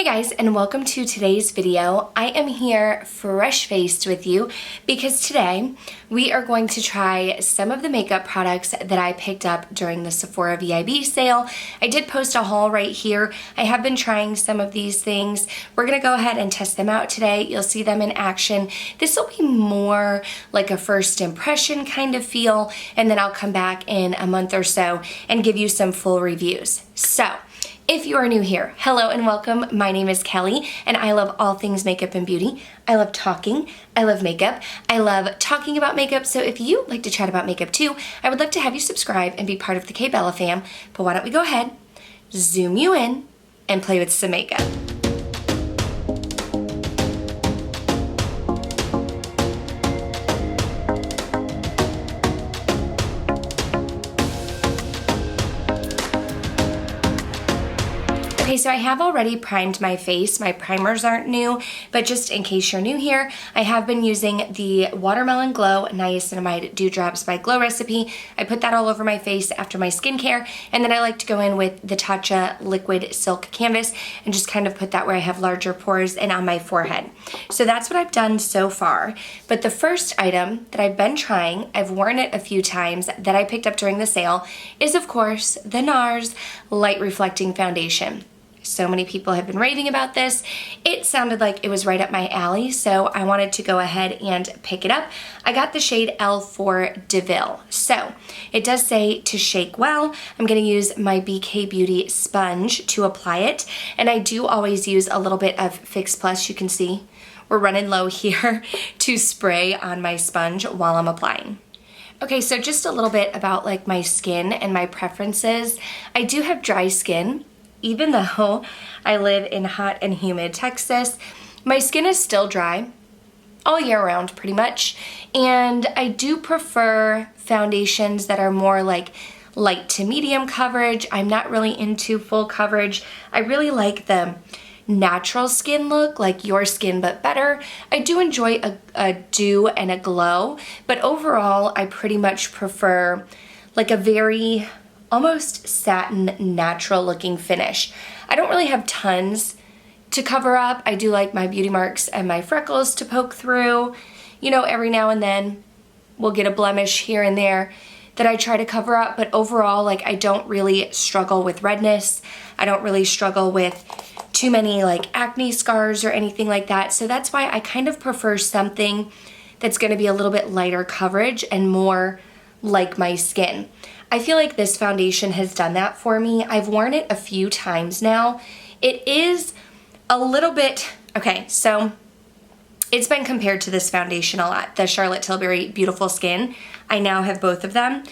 guys, and welcome to today's video. I am here fresh-faced with you because today we are going to try some of the makeup products that I picked up during the Sephora VIB sale. I did post a haul right here. I have been trying some of these things. We're gonna go ahead and test them out today. You'll see them in action. This will be more like a first impression kind of feel, and then I'll come back in a month or so and give you some full reviews. So, if you are new here, hello and welcome. My name is Kelly and I love all things makeup and beauty. I love talking, I love makeup, I love talking about makeup. So if you like to chat about makeup too, I would love to have you subscribe and be part of the K Bella fam. But why don't we go ahead, zoom you in, and play with some makeup. Okay, so I have already primed my face. My primers aren't new, but just in case you're new here, I have been using the Watermelon Glow Niacinamide Dewdrops by Glow Recipe. I put that all over my face after my skincare, and then I like to go in with the Tatcha Liquid Silk Canvas and just kind of put that where I have larger pores and on my forehead. So that's what I've done so far. But the first item that I've been trying, I've worn it a few times, that I picked up during the sale, is of course the NARS Light Reflecting Foundation. So many people have been raving about this. It sounded like it was right up my alley, so I wanted to go ahead and pick it up. I got the shade L4 DeVille. So it does say to shake well. I'm gonna use my BK Beauty sponge to apply it, and I do always use a little bit of Fix Plus. You can see we're running low here to spray on my sponge while I'm applying. Okay, so just a little bit about like my skin and my preferences. I do have dry skin. Even though I live in hot and humid Texas, my skin is still dry all year round pretty much, and I do prefer foundations that are more like light to medium coverage. I'm not really into full coverage. I really like the natural skin look, like your skin but better. I do enjoy a dew and a glow, but overall I pretty much prefer like a very almost satin, natural looking finish. I don't really have tons to cover up. I do like my beauty marks and my freckles to poke through. You know, every now and then we'll get a blemish here and there that I try to cover up, but overall, like, I don't really struggle with redness. I don't really struggle with too many like acne scars or anything like that. So that's why I kind of prefer something that's gonna be a little bit lighter coverage and more like my skin. I feel like this foundation has done that for me. I've worn it a few times now. It is a little bit, okay, so it's been compared to this foundation a lot, the Charlotte Tilbury Beautiful Skin. I now have both of them.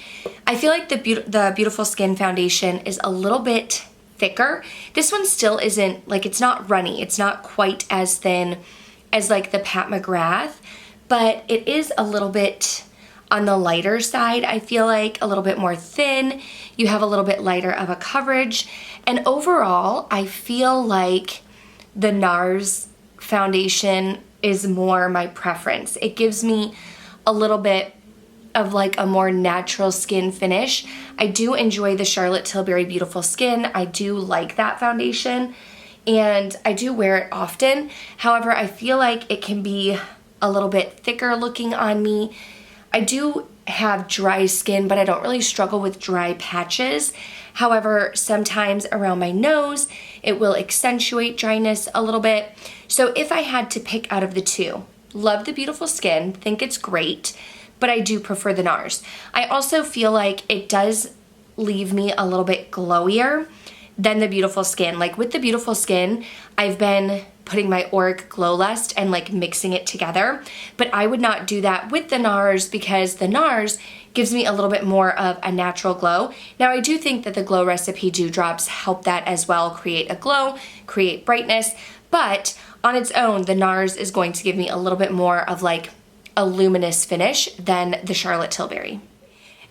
I feel like the Beautiful Skin foundation is a little bit thicker. This one still isn't, like, it's not runny. It's not quite as thin as like the Pat McGrath, but it is a little bit on the lighter side. I feel like a little bit more thin. You have a little bit lighter of a coverage. And overall, I feel like the NARS foundation is more my preference. It gives me a little bit of like a more natural skin finish. I do enjoy the Charlotte Tilbury Beautiful Skin. I do like that foundation and I do wear it often. However, I feel like it can be a little bit thicker looking on me. I do have dry skin, but I don't really struggle with dry patches. However, sometimes around my nose, it will accentuate dryness a little bit. So if I had to pick out of the two, love the Beautiful Skin, think it's great, but I do prefer the NARS. I also feel like it does leave me a little bit glowier than the Beautiful Skin. Like with the Beautiful Skin, I've been putting my Auric Glow Lust and like mixing it together, but I would not do that with the NARS because the NARS gives me a little bit more of a natural glow. Now I do think that the Glow Recipe Dewdrops help that as well, create a glow, create brightness, but on its own, the NARS is going to give me a little bit more of like a luminous finish than the Charlotte Tilbury.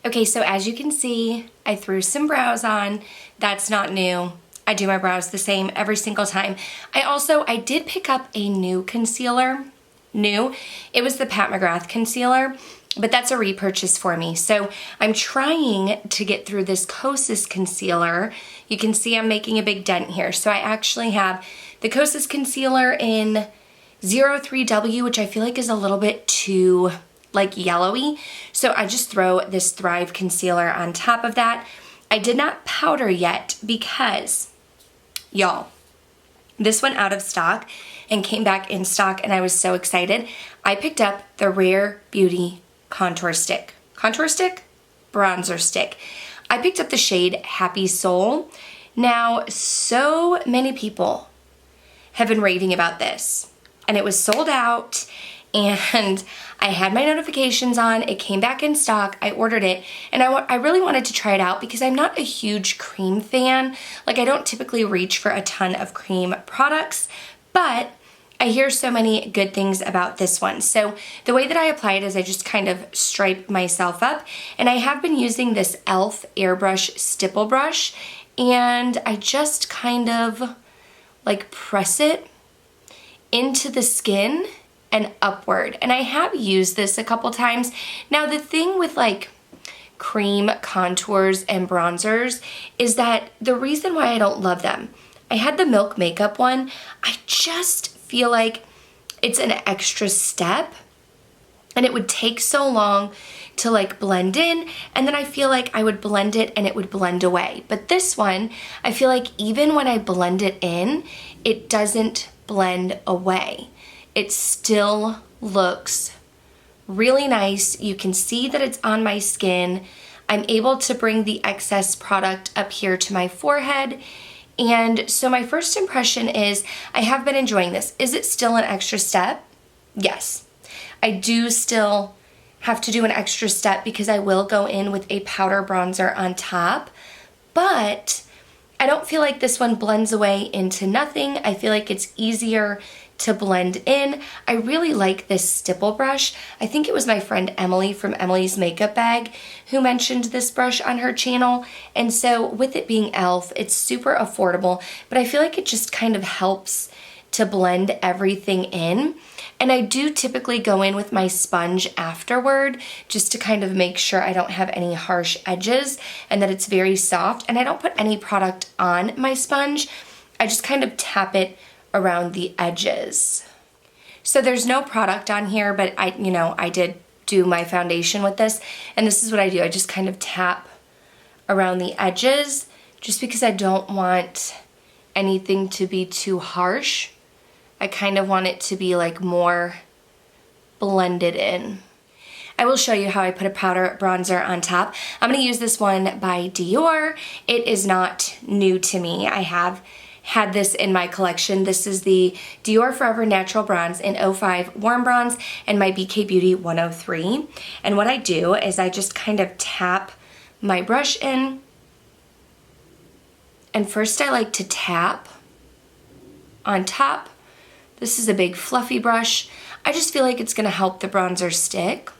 Okay, so as you can see, I threw some brows on. That's not new. I do my brows the same every single time. I did pick up a new concealer. New. It was the Pat McGrath concealer, but that's a repurchase for me. So I'm trying to get through this Kosas concealer. You can see I'm making a big dent here. So I actually have the Kosas concealer in 03W, which I feel like is a little bit too like yellowy. So I just throw this Thrive concealer on top of that. I did not powder yet because, y'all, this went out of stock and came back in stock and I was so excited. I picked up the Rare Beauty contour stick. Contour stick? Bronzer stick. I picked up the shade Happy Soul. Now, so many people have been raving about this and it was sold out and I had my notifications on, it came back in stock, I ordered it, and I really wanted to try it out because I'm not a huge cream fan. Like, I don't typically reach for a ton of cream products, but I hear so many good things about this one. So the way that I apply it is I just kind of stripe myself up, and I have been using this e.l.f. airbrush stipple brush, and I just kind of like press it into the skin and upward. And I have used this a couple times. Now the thing with like cream contours and bronzers is that the reason why I don't love them, I had the Milk Makeup one, I just feel like it's an extra step and it would take so long to like blend in, and then I feel like I would blend it and it would blend away. But this one, I feel like even when I blend it in, it doesn't blend away. It still looks really nice. You can see that it's on my skin. I'm able to bring the excess product up here to my forehead. And so my first impression is I have been enjoying this. Is it still an extra step? Yes. I do still have to do an extra step because I will go in with a powder bronzer on top, but I don't feel like this one blends away into nothing. I feel like it's easier to blend in. I really like this stipple brush. I think it was my friend Emily from Emily's Makeup Bag who mentioned this brush on her channel. And so with it being e.l.f., it's super affordable, but I feel like it just kind of helps to blend everything in. And I do typically go in with my sponge afterward just to kind of make sure I don't have any harsh edges and that it's very soft. And I don't put any product on my sponge. I just kind of tap it around the edges. So there's no product on here, but I did do my foundation with this, and this is what I do. I just kind of tap around the edges just because I don't want anything to be too harsh. I kind of want it to be like more blended in. I will show you how I put a powder bronzer on top. I'm going to use this one by Dior. It is not new to me. I have had this in my collection. This is the Dior Forever Natural Bronze in 05 Warm Bronze and my BK Beauty 103. And what I do is I just kind of tap my brush in. And first I like to tap on top. This is a big fluffy brush. I just feel like it's gonna help the bronzer stick.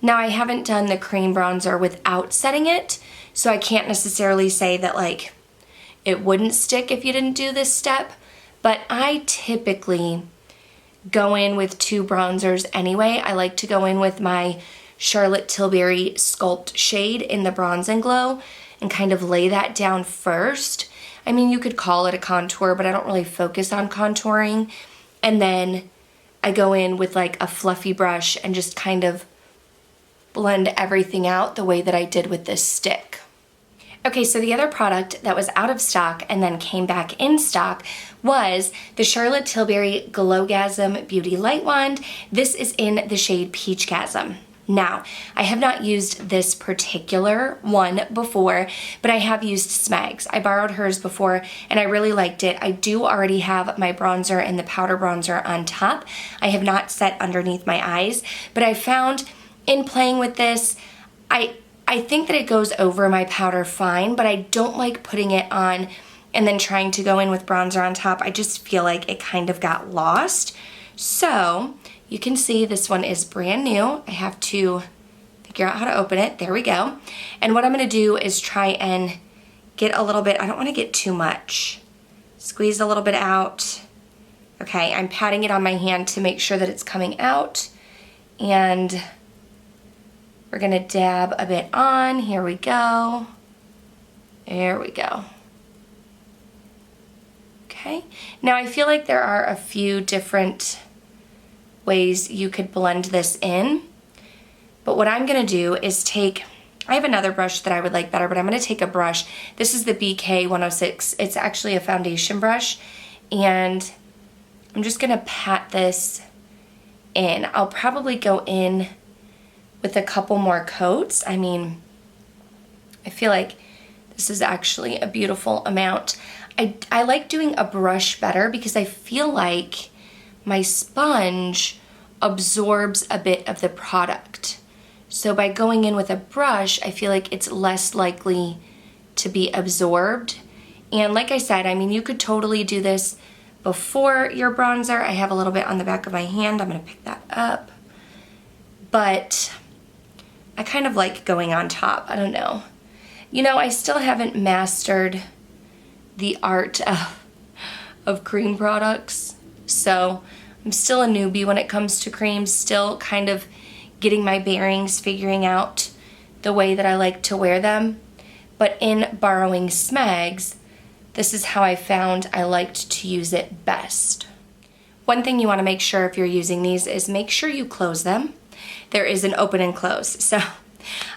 Now I haven't done the cream bronzer without setting it, so I can't necessarily say that like it wouldn't stick if you didn't do this step, but I typically go in with two bronzers anyway. I like to go in with my Charlotte Tilbury Sculpt shade in the Bronze and Glow and kind of lay that down first. I mean, you could call it a contour, but I don't really focus on contouring. And then I go in with like a fluffy brush and just kind of blend everything out the way that I did with this stick. Okay, so the other product that was out of stock and then came back in stock was the Charlotte Tilbury Glowgasm Beauty Light Wand. This is in the shade Peachgasm. Now, I have not used this particular one before, but I have used Smeg's. I borrowed hers before and I really liked it. I do already have my bronzer and the powder bronzer on top. I have not set underneath my eyes, but I found in playing with this, I think that it goes over my powder fine, but I don't like putting it on and then trying to go in with bronzer on top. I just feel like it kind of got lost. So you can see this one is brand new. I have to figure out how to open it. There we go. And what I'm gonna do is try and get a little bit, I don't wanna get too much. Squeeze a little bit out. Okay, I'm patting it on my hand to make sure that it's coming out. And we're gonna dab a bit on. Here we go. There we go. Okay, now I feel like there are a few different ways you could blend this in, but what I'm gonna do is I have another brush that I would like better, but I'm gonna take a brush. This is the BK 106. It's actually a foundation brush, and I'm just gonna pat this in. I'll probably go in with a couple more coats. I mean, I feel like this is actually a beautiful amount. I like doing a brush better because I feel like my sponge absorbs a bit of the product. So by going in with a brush, I feel like it's less likely to be absorbed. And like I said, I mean, you could totally do this before your bronzer. I have a little bit on the back of my hand. I'm gonna pick that up. But I kind of like going on top. I don't know. You know, I still haven't mastered the art of cream products. So I'm still a newbie when it comes to creams, still kind of getting my bearings, figuring out the way that I like to wear them. But in borrowing Smegs, this is how I found I liked to use it best. One thing you want to make sure if you're using these is make sure you close them. There is an open and close. So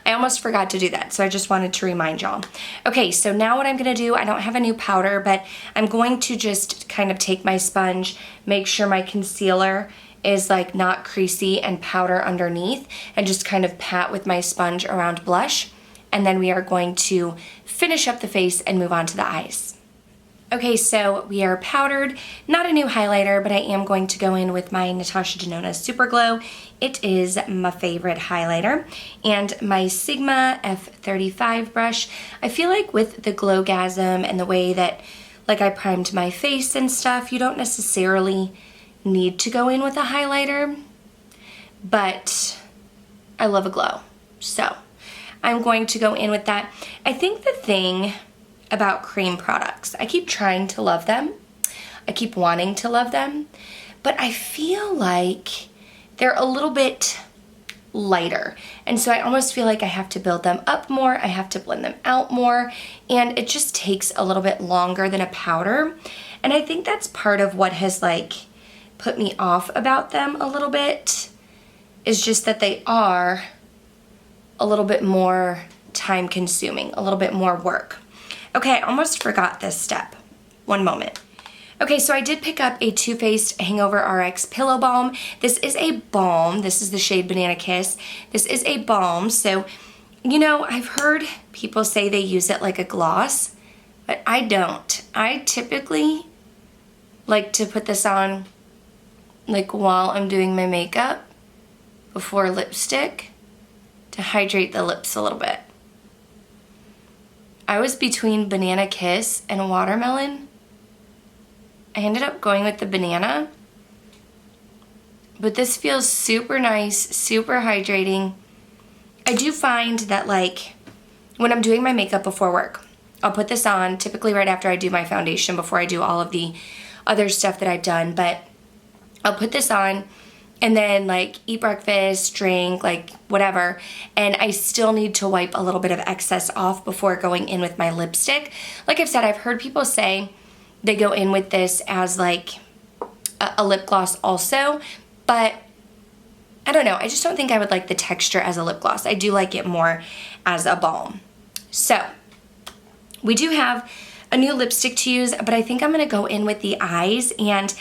I almost forgot to do that, so I just wanted to remind y'all. Okay, so now what I'm gonna do, I don't have a new powder, but I'm going to just kind of take my sponge, make sure my concealer is like not creasy and powder underneath, and just kind of pat with my sponge around blush. And then we are going to finish up the face and move on to the eyes. Okay, so we are powdered, not a new highlighter, but I am going to go in with my Natasha Denona Super Glow. It is my favorite highlighter. And my Sigma F35 brush. I feel like with the Glowgasm and the way that like I primed my face and stuff, you don't necessarily need to go in with a highlighter, but I love a glow. So I'm going to go in with that. I think the thing about cream products, I keep trying to love them. I keep wanting to love them, but I feel like they're a little bit lighter. And so I almost feel like I have to build them up more, I have to blend them out more, and it just takes a little bit longer than a powder. And I think that's part of what has like put me off about them a little bit, is just that they are a little bit more time consuming, a little bit more work. Okay, I almost forgot this step. One moment. Okay, so I did pick up a Too Faced Hangover RX Pillow Balm. This is a balm. This is the shade Banana Kiss. This is a balm, so, you know, I've heard people say they use it like a gloss, but I don't. I typically like to put this on like while I'm doing my makeup before lipstick to hydrate the lips a little bit. I was between Banana Kiss and Watermelon. I ended up going with the banana, but this feels super nice, super hydrating. I do find that like when I'm doing my makeup before work, I'll put this on typically right after I do my foundation, before I do all of the other stuff that I've done, but I'll put this on and then like eat breakfast, drink, like whatever, and I still need to wipe a little bit of excess off before going in with my lipstick. Like I've said, I've heard people say they go in with this as like a lip gloss also, but I don't know, I just don't think I would like the texture as a lip gloss. I do like it more as a balm. So we do have a new lipstick to use, but I think I'm gonna go in with the eyes. And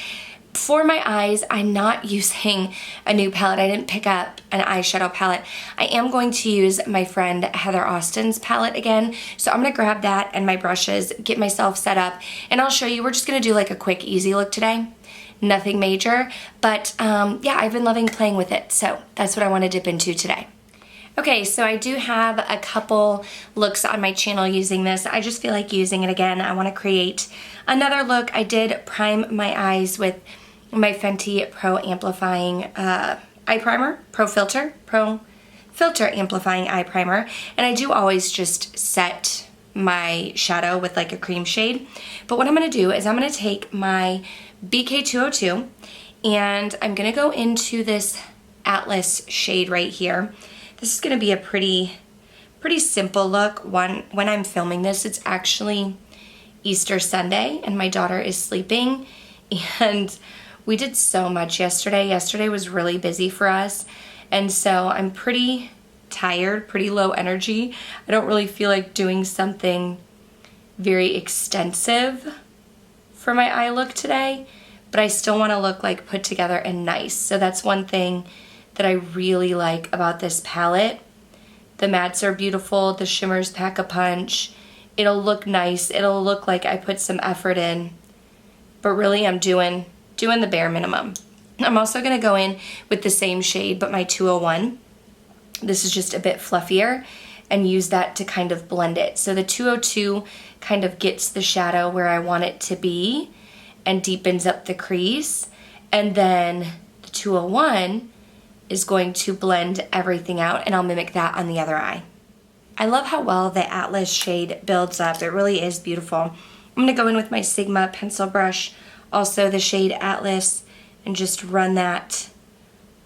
for my eyes, I'm not using a new palette. I didn't pick up an eyeshadow palette. I am going to use my friend Heather Austin's palette again. So I'm gonna grab that and my brushes, get myself set up, and I'll show you. We're just gonna do like a quick, easy look today. Nothing major, but yeah, I've been loving playing with it. So that's what I wanna dip into today. Okay, so I do have a couple looks on my channel using this. I just feel like using it again. I wanna create another look. I did prime my eyes with my Fenty Pro Amplifying Eye Primer, Pro Filter Amplifying Eye Primer. And I do always just set my shadow with like a cream shade. But what I'm gonna do is I'm gonna take my BK202 and I'm gonna go into this Atlas shade right here. This is gonna be a pretty simple look. When I'm filming this, it's actually Easter Sunday and my daughter is sleeping, and we did so much yesterday. Yesterday was really busy for us, and so I'm pretty tired, pretty low energy. I don't really feel like doing something very extensive for my eye look today, but I still want to look like put together and nice. So that's one thing that I really like about this palette. The mattes are beautiful, the shimmers pack a punch. It'll look nice, it'll look like I put some effort in, but really I'm doing the bare minimum. I'm also gonna go in with the same shade, but my 201. This is just a bit fluffier, and use that to kind of blend it. So the 202 kind of gets the shadow where I want it to be and deepens up the crease. And then the 201 is going to blend everything out, and I'll mimic that on the other eye. I love how well the Atlas shade builds up. It really is beautiful. I'm gonna go in with my Sigma pencil brush, also the shade Atlas, and just run that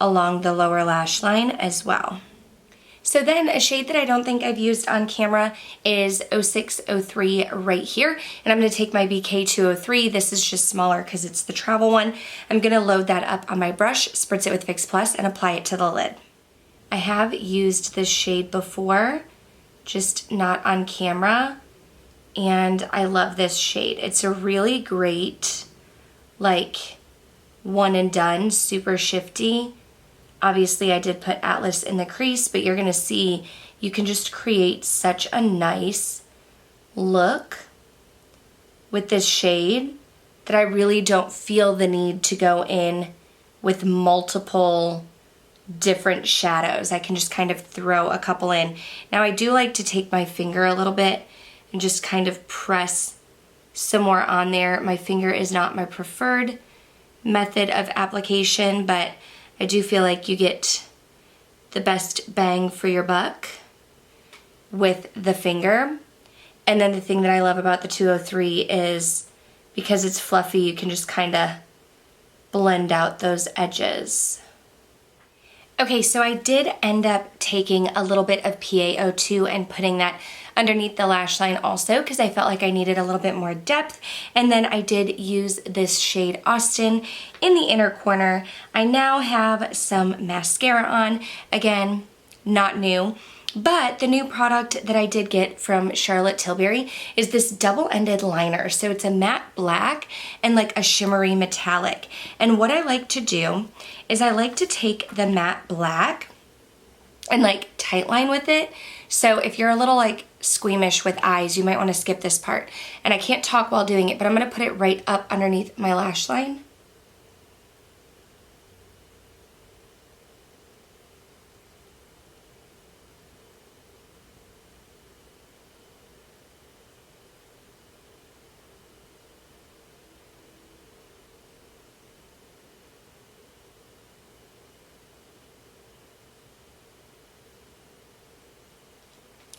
along the lower lash line as well. So then a shade that I don't think I've used on camera is 0603 right here. And I'm gonna take my BK203. This is just smaller because it's the travel one. I'm gonna load that up on my brush, spritz it with Fix Plus, and apply it to the lid. I have used this shade before, just not on camera, and I love this shade. It's a really great, like, one and done, super shifty. Obviously, I did put Atlas in the crease, but you're gonna see you can just create such a nice look with this shade that I really don't feel the need to go in with multiple different shadows. I can just kind of throw a couple in. Now, I do like to take my finger a little bit and just kind of press some more on there. My finger is not my preferred method of application, but I do feel like you get the best bang for your buck with the finger. And then the thing that I love about the 203 is because it's fluffy, you can just kind of blend out those edges. Okay, so I did end up taking a little bit of PaO2 and putting that underneath the lash line also because I felt like I needed a little bit more depth. And then I did use this shade Austin in the inner corner. I now have some mascara on. Again, not new. But the new product that I did get from Charlotte Tilbury is this double-ended liner. So it's a matte black and like a shimmery metallic. And what I like to do is I like to take the matte black and like tight line with it. So if you're a little like squeamish with eyes, you might want to skip this part. And I can't talk while doing it, but I'm going to put it right up underneath my lash line.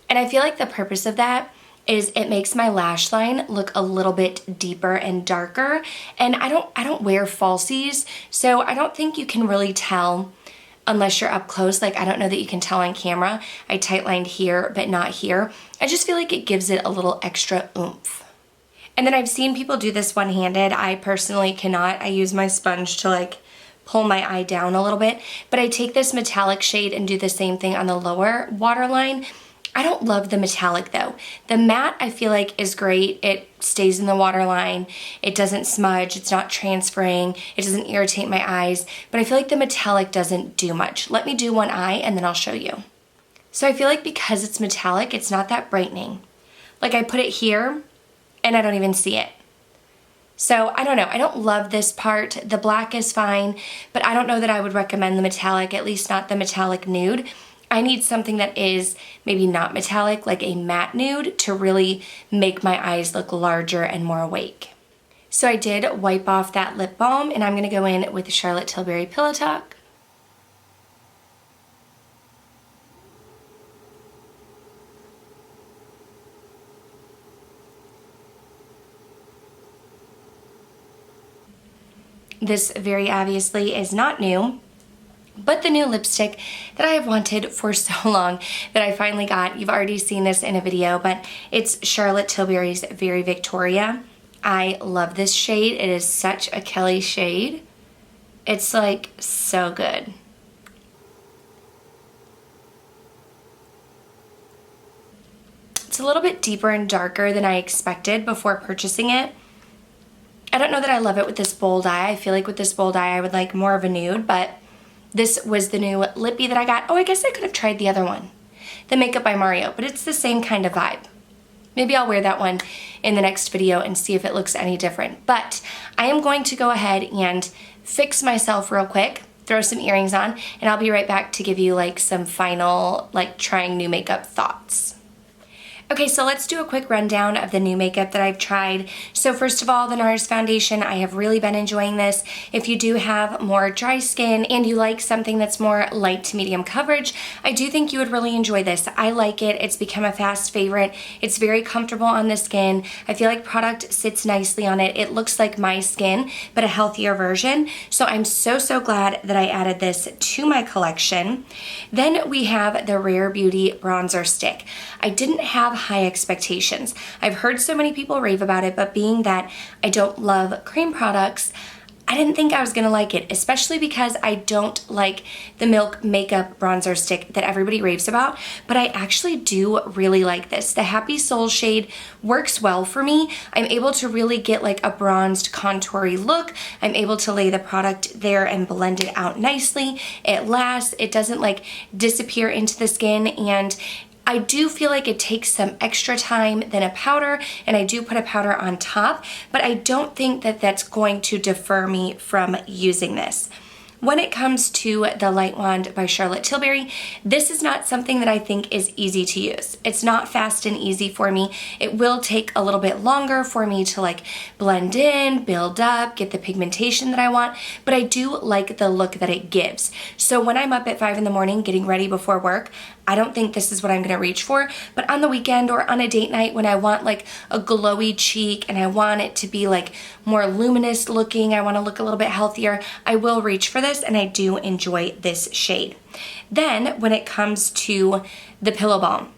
And I feel like the purpose of that is it makes my lash line look a little bit deeper and darker. And I don't wear falsies, so I don't think you can really tell unless you're up close. Like, I don't know that you can tell on camera. I tightlined here, but not here. I just feel like it gives it a little extra oomph. And then I've seen people do this one-handed. I personally cannot. I use my sponge to like pull my eye down a little bit. But I take this metallic shade and do the same thing on the lower waterline. I don't love the metallic though. The matte I feel like is great. It stays in the waterline. It doesn't smudge. It's not transferring. It doesn't irritate my eyes. But I feel like the metallic doesn't do much. Let me do one eye and then I'll show you. So I feel like because it's metallic, it's not that brightening. Like, I put it here and I don't even see it. So I don't know. I don't love this part. The black is fine, but I don't know that I would recommend the metallic, at least not the metallic nude. I need something that is maybe not metallic, like a matte nude, to really make my eyes look larger and more awake. So I did wipe off that lip balm, and I'm going to go in with the Charlotte Tilbury Pillow Talk. This very obviously is not new. But the new lipstick that I have wanted for so long that I finally got, you've already seen this in a video, but it's Charlotte Tilbury's Very Victoria. I love this shade. It is such a Kelly shade. It's like so good. It's a little bit deeper and darker than I expected before purchasing it. I don't know that I love it with this bold eye. I feel like with this bold eye I would like more of a nude, but this was the new lippy that I got. Oh, I guess I could have tried the other one, the Makeup by Mario, but it's the same kind of vibe. Maybe I'll wear that one in the next video and see if it looks any different. But I am going to go ahead and fix myself real quick, throw some earrings on, and I'll be right back to give you like some final like trying new makeup thoughts. Okay, so let's do a quick rundown of the new makeup that I've tried. So first of all, the NARS foundation, I have really been enjoying this. If you do have more dry skin and you like something that's more light to medium coverage, I do think you would really enjoy this. I like it. It's become a fast favorite. It's very comfortable on the skin. I feel like product sits nicely on it. It looks like my skin, but a healthier version. So I'm so glad that I added this to my collection. Then we have the Rare Beauty Bronzer Stick. I didn't have high expectations. I've heard so many people rave about it, but being that I don't love cream products, I didn't think I was gonna like it, especially because I don't like the Milk Makeup Bronzer Stick that everybody raves about, but I actually do really like this. The Happy Soul shade works well for me. I'm able to really get like a bronzed contoury look. I'm able to lay the product there and blend it out nicely. It lasts, it doesn't like disappear into the skin, and I do feel like it takes some extra time than a powder, and I do put a powder on top, but I don't think that that's going to defer me from using this. When it comes to the Light Wand by Charlotte Tilbury, this is not something that I think is easy to use. It's not fast and easy for me. It will take a little bit longer for me to like blend in, build up, get the pigmentation that I want, but I do like the look that it gives. So when I'm up at 5 in the morning getting ready before work, I don't think this is what I'm gonna reach for, but on the weekend or on a date night when I want like a glowy cheek and I want it to be like more luminous looking, I wanna look a little bit healthier, I will reach for this, and I do enjoy this shade. Then when it comes to the Pillow Balm,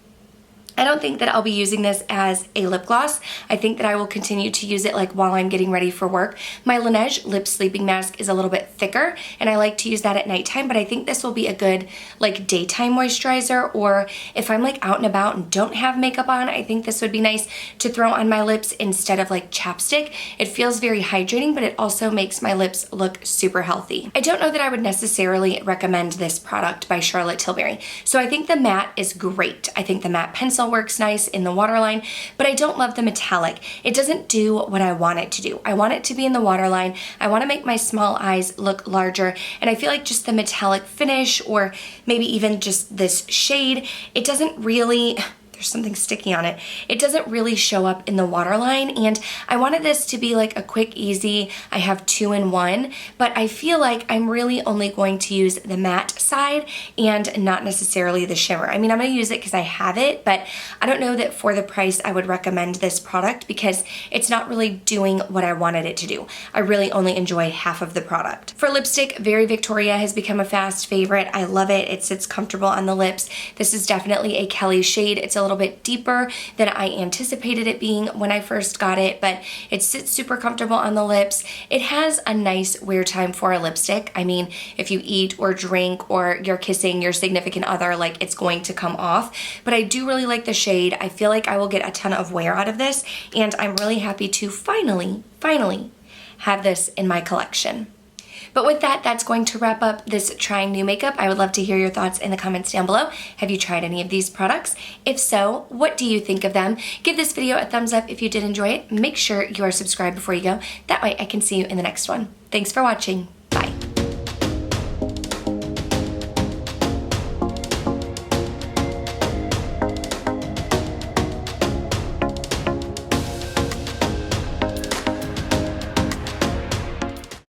I don't think that I'll be using this as a lip gloss. I think that I will continue to use it like while I'm getting ready for work. My Laneige Lip Sleeping Mask is a little bit thicker, and I like to use that at nighttime, but I think this will be a good like daytime moisturizer, or if I'm like out and about and don't have makeup on, I think this would be nice to throw on my lips instead of like chapstick. It feels very hydrating, but it also makes my lips look super healthy. I don't know that I would necessarily recommend this product by Charlotte Tilbury. So I think the matte is great. I think the matte pencil works nice in the waterline, but I don't love the metallic. It doesn't do what I want it to do. I want it to be in the waterline. I want to make my small eyes look larger, and I feel like just the metallic finish, or maybe even just this shade, it doesn't really, there's something sticky on it. It doesn't really show up in the waterline, and I wanted this to be like a quick, easy, I have 2-in-1, but I feel like I'm really only going to use the matte side and not necessarily the shimmer. I mean, I'm gonna use it because I have it, but I don't know that for the price I would recommend this product because it's not really doing what I wanted it to do. I really only enjoy half of the product. For lipstick, Very Victoria has become a fast favorite. I love it. It sits comfortable on the lips. This is definitely a Kelly shade. It's a little bit deeper than I anticipated it being when I first got it, but it sits super comfortable on the lips. It has a nice wear time for a lipstick. I mean, if you eat or drink or you're kissing your significant other, like it's going to come off, but I do really like the shade. I feel like I will get a ton of wear out of this, and I'm really happy to finally have this in my collection. But with that, that's going to wrap up this trying new makeup. I would love to hear your thoughts in the comments down below. Have you tried any of these products? If so, what do you think of them? Give this video a thumbs up if you did enjoy it. Make sure you are subscribed before you go. That way I can see you in the next one. Thanks for watching.